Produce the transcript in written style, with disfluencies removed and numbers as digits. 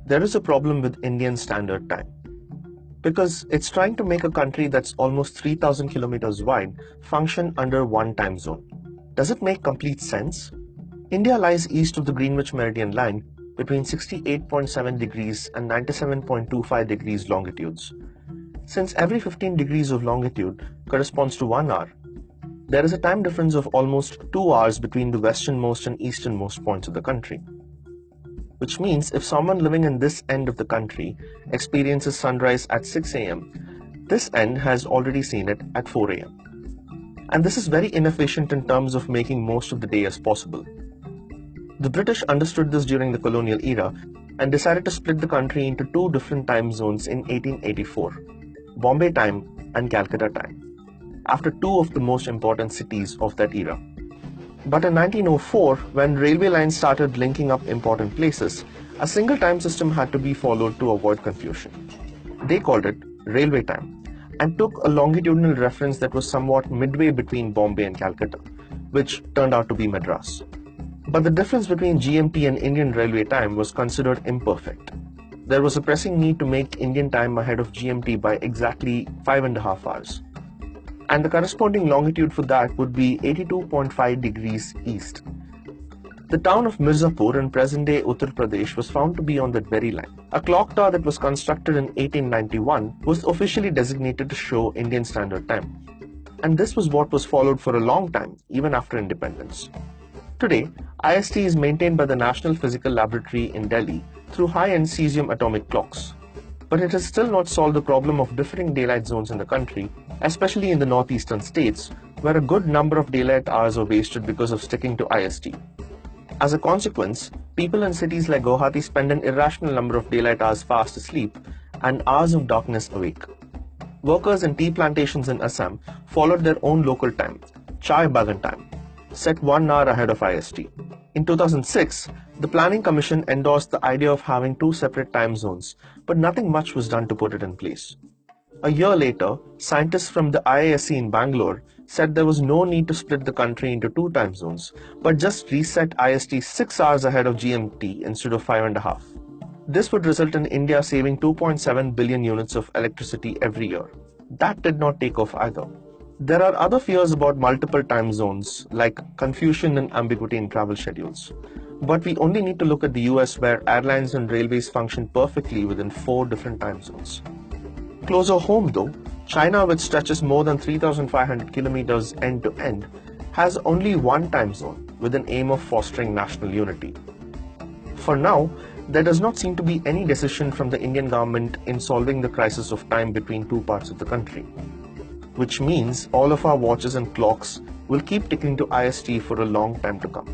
there is a problem with Indian Standard Time. Because it's trying to make a country that's almost 3,000 kilometers wide function under one time zone. Does it make complete sense? India lies east of the Greenwich Meridian line between 68.7 degrees and 97.25 degrees longitudes. Since every 15 degrees of longitude corresponds to 1 hour, there is a time difference of almost 2 hours between the westernmost and easternmost points of the country. Which means if someone living in this end of the country experiences sunrise at 6 a.m., this end has already seen it at 4 a.m. And this is very inefficient in terms of making most of the day as possible. The British understood this during the colonial era and decided to split the country into two different time zones in 1884, Bombay time and Calcutta time, after two of the most important cities of that era. But in 1904, when railway lines started linking up important places, a single time system had to be followed to avoid confusion. They called it railway time and took a longitudinal reference that was somewhat midway between Bombay and Calcutta, which turned out to be Madras. But the difference between GMT and Indian railway time was considered imperfect. There was a pressing need to make Indian time ahead of GMT by exactly 5.5 hours. And the corresponding longitude for that would be 82.5 degrees east. The town of Mirzapur in present-day Uttar Pradesh was found to be on that very line. A clock tower that was constructed in 1891 was officially designated to show Indian Standard Time. And this was what was followed for a long time, even after independence. Today, IST is maintained by the National Physical Laboratory in Delhi through high-end cesium atomic clocks. But it has still not solved the problem of differing daylight zones in the country, especially in the northeastern states, where a good number of daylight hours are wasted because of sticking to IST. As a consequence, people in cities like Guwahati spend an irrational number of daylight hours fast asleep and hours of darkness awake. Workers in tea plantations in Assam followed their own local time, Chai Bagan time, set 1 hour ahead of IST. In 2006, the Planning Commission endorsed the idea of having two separate time zones, but nothing much was done to put it in place. A year later, scientists from the IISc in Bangalore said there was no need to split the country into two time zones, but just reset IST 6 hours ahead of GMT instead of 5.5. This would result in India saving 2.7 billion units of electricity every year. That did not take off either. There are other fears about multiple time zones, like confusion and ambiguity in travel schedules. But we only need to look at the US, where airlines and railways function perfectly within 4 different time zones. Closer home though, China, which stretches more than 3,500 kilometers end to end, has only one time zone with an aim of fostering national unity. For now, there does not seem to be any decision from the Indian government in solving the crisis of time between two parts of the country, which means all of our watches and clocks will keep ticking to IST for a long time to come.